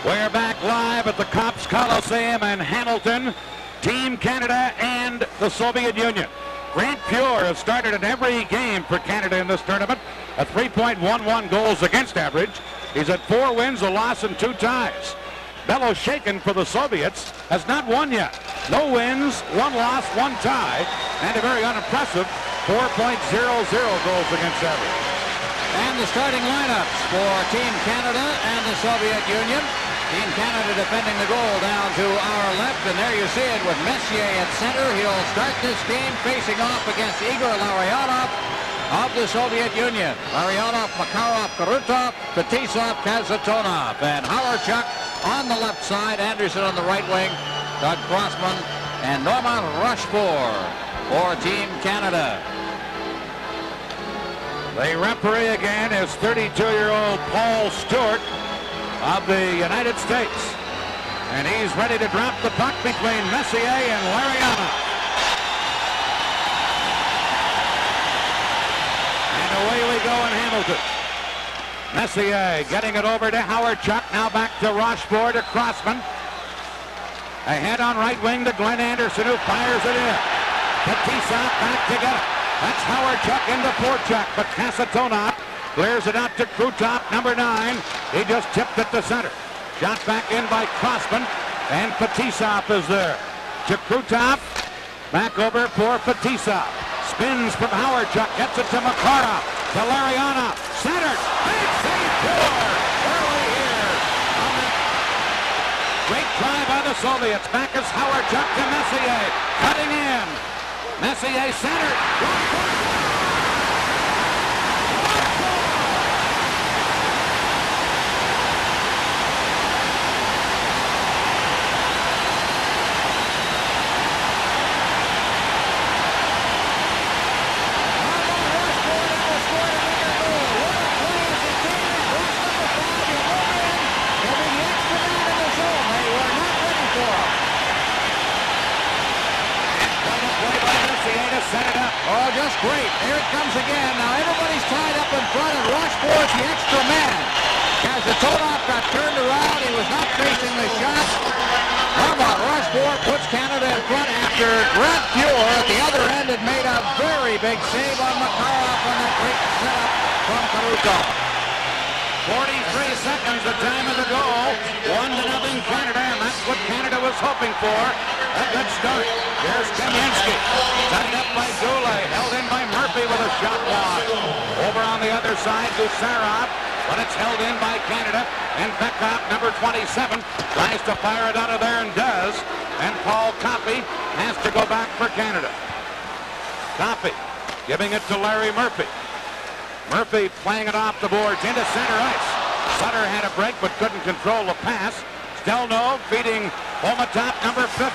We're back live at the Copps Coliseum in Hamilton. Team Canada and the Soviet Union. Grant Fuhr has started in every game for Canada in this tournament. A 3.11 goals against average. He's had 4 wins, a loss, and 2 ties. Beloshakin for the Soviets has not won yet. No wins, 1 loss, 1 tie, and a very unimpressive 4.00 goals against average. And the starting lineups for Team Canada and the Soviet Union. Team Canada defending the goal down to our left, and there you see it with Messier at center. He'll start this game facing off against Igor Larionov of the Soviet Union. Larionov, Makarov, Krutov, Fetisov, Kazatonov, and Hawerchuk on the left side, Anderson on the right wing, Doug Crossman, and Norman Rochefort for Team Canada. The referee again is 32-year-old Paul Stewart of the United States. And he's ready to drop the puck between Messier and Larionov. And away we go in Hamilton. Messier getting it over to Hawerchuk. Now back to Rochefort, to Crossman. Ahead on right wing to Glenn Anderson, who fires it in. Fetisov back to get it. That's Hawerchuk into Forchuk, but Kasatonov clears it out to Krutov, number 9. He just tipped it to center. Shot back in by Crossman, and Fetisov is there. To Krutov, back over for Fetisov. Spins from Hawerchuk, gets it to Makarov, to Larionov, centered. Big save early here. Great try by the Soviets. Back is Hawerchuk to Messier, cutting in. Messier centered. Oh, just great. Here it comes again. Now everybody's tied up in front, and Rochefort's the extra man. Kazatonov got turned around. He was not facing the shot. Norman Rochefort puts Canada in front after Grant Fuhr at the other end had made a very big save on Makarov on that great setup from Krutov. 43 seconds, the time of the goal. 1-0 Canada, and that's what Canada was hoping for. A good start. Here's Kamensky. Tied up by Goulet. Held in by Murphy with a shot block. Over on the other side, Gusarov. But it's held in by Canada. And Bekov, number 27, tries to fire it out of there and does. And Paul Coffey has to go back for Canada. Coffey giving it to Larry Murphy. Murphy playing it off the boards into center ice. Sutter had a break but couldn't control the pass. Stelnov feeding Homatop, number 15.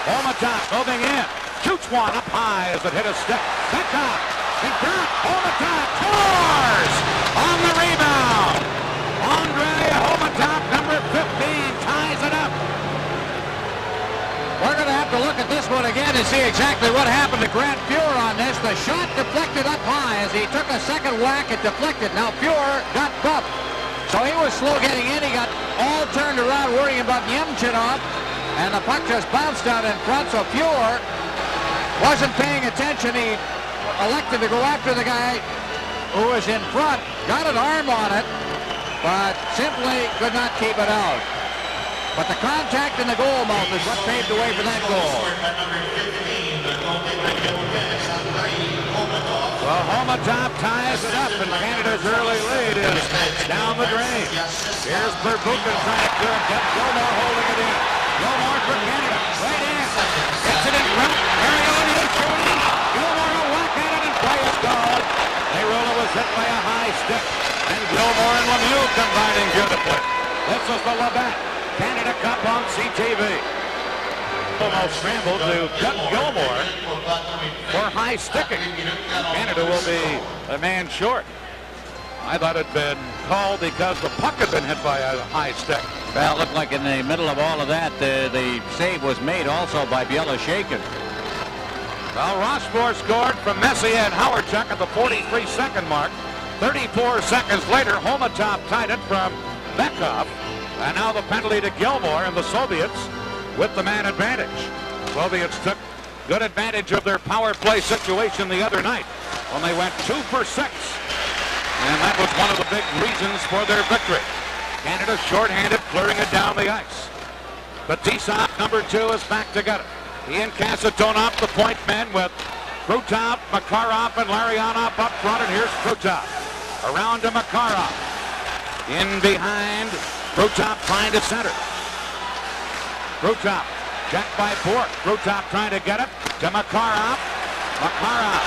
Homatop moving in. Shoots one up high as it hit a stick. Bekov. In front. Homatop scores on the rebound. Andre Homatop, number 15, ties it up. We're going to have to look at this one again and see exactly what happened to Grant Fuhr on this. The shot deflected up high as he took a second whack. It deflected. Now Fuhr got bumped. So he was slow getting in. He got all turned around worrying about Nemchinov. And the puck just bounced out in front. So Fuhr wasn't paying attention. He elected to go after the guy who was in front. Got an arm on it, but simply could not keep it out. But the contact in the goal mouth is what paved the way for that goal. Well, Homatop ties it up, and Canada's early lead is down the drain. Here's Burbukin trying to get Gilmore holding it in. Gilmore for Canada, right in. Gets it in front. Mariota is shooting. Gilmore will whack at it, and play is called. Ayrola was hit by a high stick, and Gilmore and Lemieux combining beautifully. This is the Labatt Canada Cup on CTV. Almost scrambled to cut Gilmore for high sticking. Canada will be a man short. I thought it had been called because the puck had been hit by a high stick. Well, it looked like in the middle of all of that, the save was made also by Beloshakin. Well, Rochefort scored from Messier and Hawerchuk at the 43-second mark. 34 seconds later, Homatop tied it from Bekov. And now the penalty to Gilmore, and the Soviets with the man advantage. Soviets took good advantage of their power play situation the other night when they went 2 for 6. And that was one of the big reasons for their victory. Canada shorthanded, clearing it down the ice. Batista, number 2, is back to get it. He and Kasatonov, the point men, with Krutov, Makarov, and Larionov up front. And here's Krutov. Around to Makarov. In behind, Krutov trying to center. Krutov, checked by Bork. Krutov trying to get it to Makarov. Makarov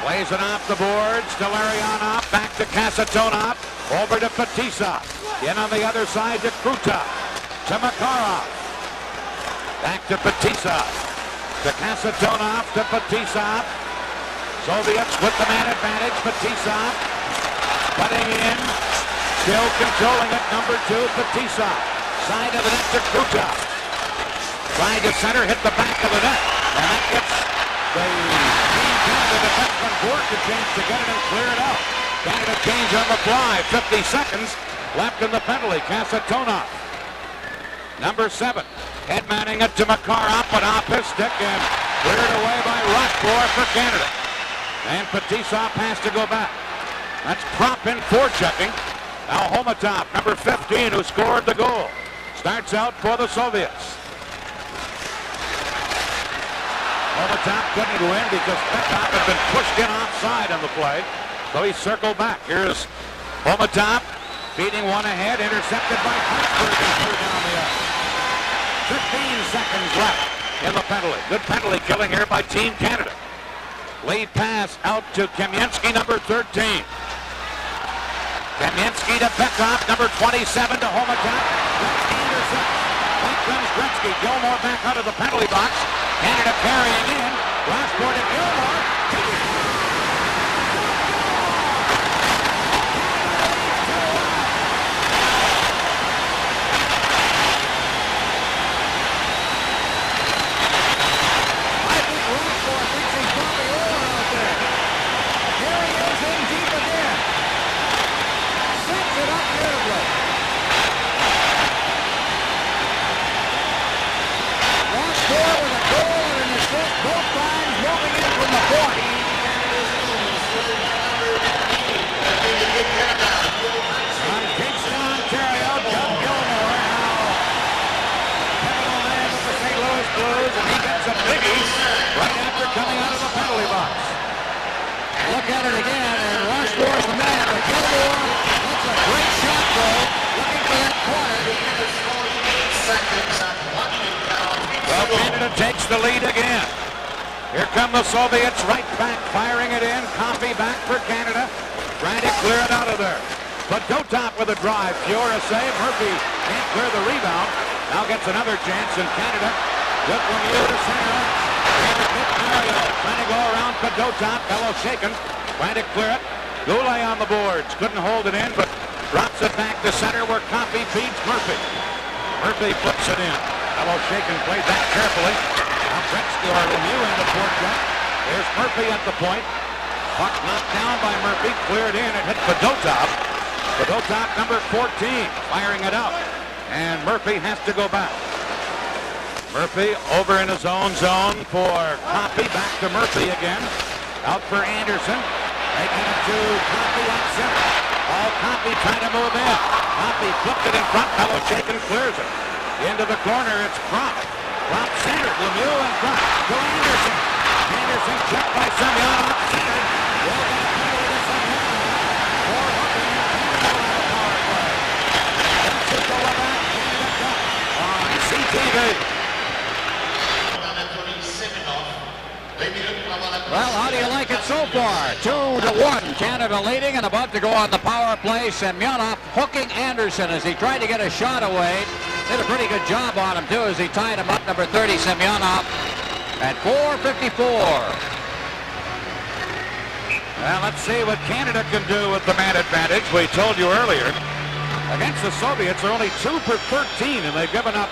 plays it off the boards to Larionov. Back to Kasatonov. Over to Batista. In on the other side to Krutov. To Makarov. Back to Batista. To Kasatonov. To Batista. Soviets with the man advantage. Batista putting in. Still controlling it. Number 2, Batista. Side of the net to Krutov. Trying to center. Hit the back of the net. And that gets the team Canada defenseman Bork a chance to get it and clear it out. Canada change on the fly. 50 seconds left in the penalty. Kasatonov. Number 7. Headmanning it to Makarov, but off his stick and cleared away by Rochefort for Canada. And Batista has to go back. That's prop in forechecking. Now Homatov, number 15, who scored the goal, starts out for the Soviets. Homatov couldn't go in because Petkov had been pushed in offside on the play. So he circled back. Here's Homatov feeding one ahead, intercepted by Hartford and threw down the ice. 15 seconds left in the penalty. Good penalty killing here by Team Canada. Lead pass out to Kamensky, number 13. Kamensky to Petkov, number 27 to Homatov. Gretzky intercepts. Back comes Gretzky. Gilmore back out of the penalty box. Canada carrying in. Rochefort to Gilmore. Coming out of the penalty box. Look at it again, and Rochefort's the man, but Gilmore, that's a great shot, though, looking for that corner. Well, Canada takes the lead again. Here come the Soviets, right back, firing it in. Coffey back for Canada, trying to clear it out of there. But Dotop with a drive, Fiore a save. Murphy can't clear the rebound. Now gets another chance, and Canada with Lemieux to center. Trying to go around Padotop, fellow shaken, trying to clear it. Goulet on the boards, couldn't hold it in, but drops it back to center where Coffey feeds Murphy. Murphy flips it in. Fellow shaken played that carefully. Now Gretzky or Lemieux in the forecheck. There's Murphy at the point. Puck knocked down by Murphy, cleared in, it hit Padotop. Padotop number 14, firing it out. And Murphy has to go back. Murphy over in his own zone for Coffey. Back to Murphy again. Out for Anderson. Making it to Coffey at center. All Coffey trying to move in. Coffey flipped it in front. Fellow shaken clears it. Into the corner. It's Crop. Crop centered. Lemieux in front to Anderson. Anderson checked by Semyonov. Centered. Will get a penalty to Semyonov. For hooking and Canada on the power play. That's it to Levac. Canada Cup on CTV. Well, how do you like it so far? 2-1. Canada leading and about to go on the power play. Semyonov hooking Anderson as he tried to get a shot away. Did a pretty good job on him, too, as he tied him up. Number 30, Semyonov, at 4:54. Well, let's see what Canada can do with the man advantage. We told you earlier, against the Soviets, they're only 2 for 13, and they've given up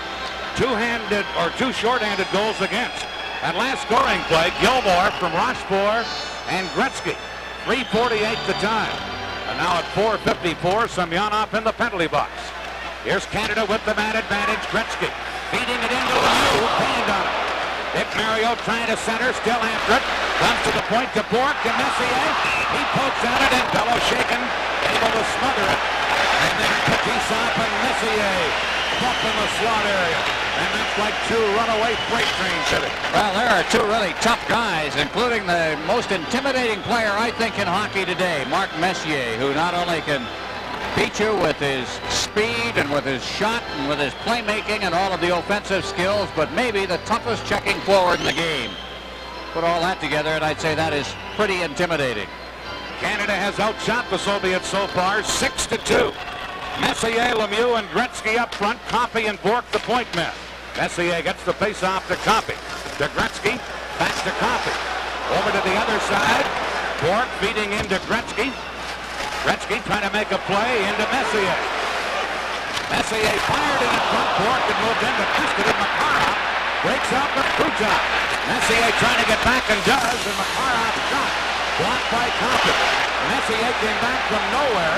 two-handed or two short-handed goals against. And last scoring play, Gilmore from Rochefort and Gretzky. 3:48 the time. And And now at 4:54, Semyonov in the penalty box. Here's Canada with the man advantage. Gretzky feeding it into Lemieux, who panned on it. Dick Mario trying to center, still after it. Comes to the point to Bourque and Messier. He pokes at it and Beloshakin able to smother it. And then Kaprizov and Messier up in the slot area. And that's like two runaway freight trains hit it. Well, there are two really tough guys, including the most intimidating player, I think, in hockey today, Mark Messier, who not only can beat you with his speed and with his shot and with his playmaking and all of the offensive skills, but maybe the toughest checking forward in the game. Put all that together, and I'd say that is pretty intimidating. Canada has outshot the Soviets so far, 6-2. Messier, Lemieux, and Gretzky up front. Coffey and Bourque the point men. Messier gets the face-off to Coffey. To Gretzky, back to Coffey. Over to the other side. Bourque feeding into Gretzky. Gretzky trying to make a play into Messier. Messier fired it in front. Bourque had moved in to test it, and Makarov breaks out the Krutov. Messier trying to get back and does, and Makarov shot. Blocked by Coffey. Messier came back from nowhere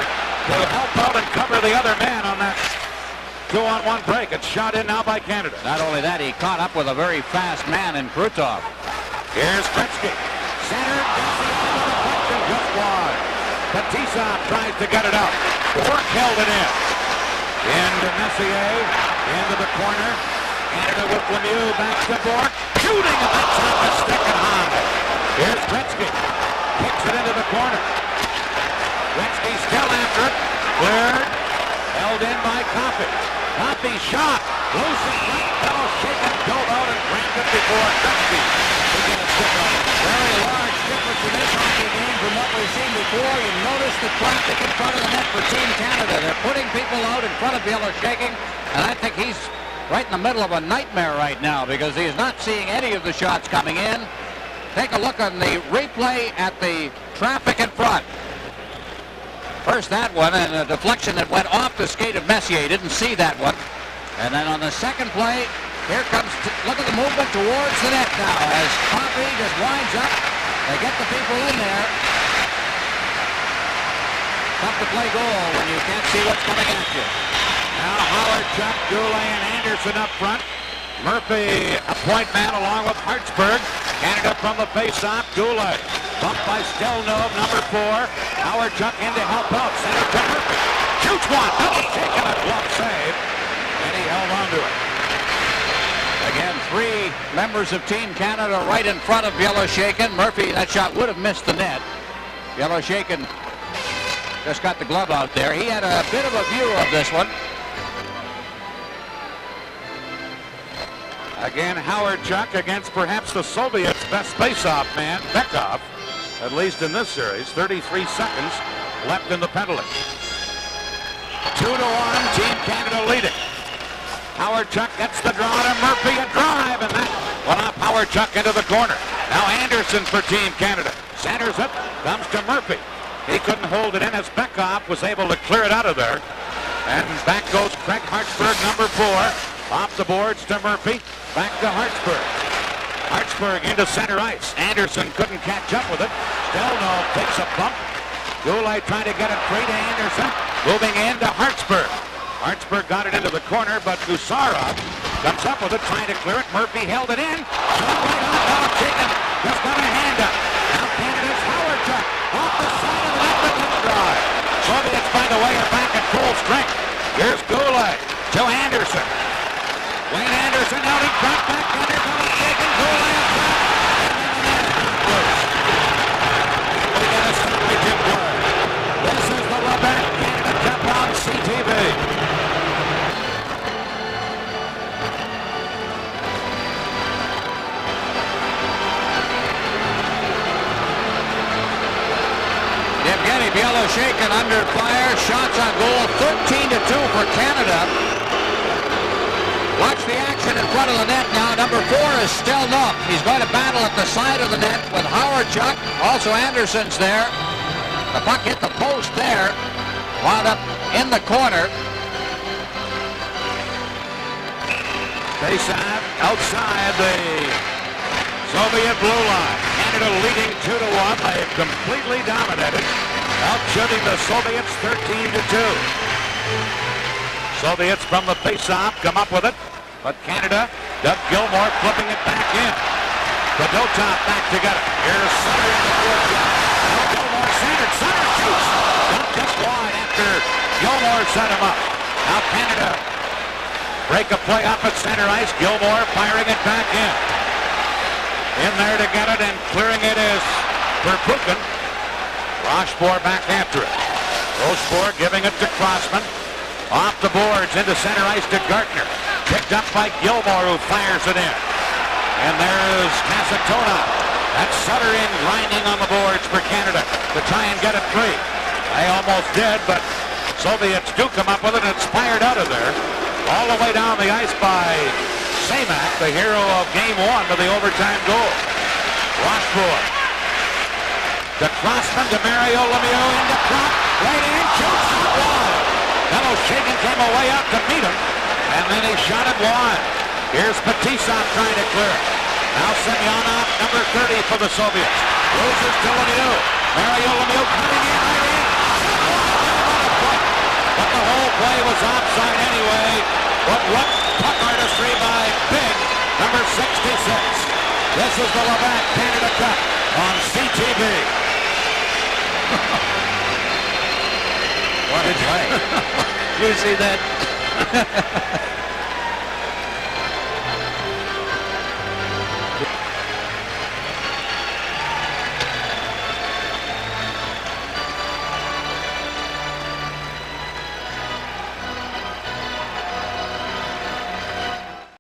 to help out and cover the other man on that 2-on-1 break. It's shot in now by Canada. Not only that, he caught up with a very fast man in Krutov. Here's Gretzky. Center, deflection, just wide. Kaprizov tries to get it out. Bourque held it in. Into Messier, into the corner. Canada with Lemieux, back to Bourque. Shooting, and that's on the stick and high. Here's Gretzky. Kicks it into the corner. Gretzky still after it. Cleared. Held in by Coffey. Coffey shot. Loose and right. Beloshakin dove out and grabbed it before Gretzky to get a stick on it. Very large difference in this hockey game from what we've seen before. You notice the traffic in front of the net for Team Canada. They're putting people out in front of Beloshakin, and I think he's right in the middle of a nightmare right now because he's not seeing any of the shots coming in. Take a look on the replay at the traffic in front. First that one, and a deflection that went off the skate of Messier. Didn't see that one. And then on the second play, here comes, look at the movement towards the net now as Coffey just winds up. They get the people in there. Tough to play goal when you can't see what's coming at you. Now Howard, Chuck, Goulet, and Anderson up front. Murphy, a point man along with Hartsburg. Canada from the face-off. Goulet bumped by Stelnov, number 4. Howard Chuck in to help out. Center to Murphy. Shoots one. Taking a glove save. And he held on to it. Again, 3 members of Team Canada right in front of Beloshakin. Murphy, that shot would have missed the net. Beloshakin just got the glove out there. He had a bit of a view of this one. Again, Howard Chuck against perhaps the Soviets' best face-off man, Bekov, at least in this series. 33 seconds left in the penalty. 2-1, Team Canada leading. Howard Chuck gets the draw to Murphy, a drive, and that went off Howard Chuck into the corner. Now Anderson for Team Canada. Centers it, comes to Murphy. He couldn't hold it in as Bekov was able to clear it out of there. And back goes Craig Hartsburg, number 4. Off the boards to Murphy. Back to Hartsburg. Hartsburg into center ice. Anderson couldn't catch up with it. Stelnov takes a bump. Goulet trying to get it free to Anderson. Moving in to Hartsburg. Hartsburg got it into the corner, but Gusarov comes up with it, trying to clear it. Murphy held it in. Right on, Beloshakin just got a hand up. Now Canada's Howard Chuck off the side of the net with the drive. Soviets, by the way, are back at full strength. Here's Goulet to Anderson. Wayne Anderson out in front, back under Beloshakin. Goulet up front. We got a stoppage in play. This is the Quebec Canada Cup on CTV. Evgeny Beloshakin under fire. Shots on goal, 13-2 for Canada. Watch the action in front of the net now. Number 4 is Stelnov. He's going to battle at the side of the net with Howard Chuck. Also Anderson's there. The puck hit the post there. Wound up in the corner. Face-off outside the Soviet blue line. Canada leading 2-1. They've completely dominated. Outshooting the Soviets 13-2. Soviets from the face-off come up with it, but Canada, Doug Gilmour flipping it back in. Fedotov back together. Here's Sutter in the fourth shot. Gilmour centered. Sutter shoots. Not just wide after Gilmour set him up. Now Canada break a play up at center ice. Gilmour firing it back in. In there to get it and clearing it is Verpuken. Rochefort back after it. Rochefort giving it to Crossman. Off the boards into center ice to Gartner. Picked up by Gilmour, who fires it in. And there's Casatona. That's Sutter in grinding on the boards for Canada to try and get it free. They almost did, but Soviets do come up with it, and it's fired out of there. All the way down the ice by Semak, the hero of Game 1 to the overtime goal. Rochefort. To Crossman, to Mario Lemieux, into Klopp, right in, shoots it wide. Then O'Shagan came away out to meet him, and then he shot it wide. Here's Fetisov trying to clear it. Now Semyonov, number 30 for the Soviets. Loses to Lemieux. Mario Lemieux cutting in right in. But the whole play was offside anyway. But what puck artistry by Big, number 66. This is the Labatt Canada Cup on CTV. What a play. You see that?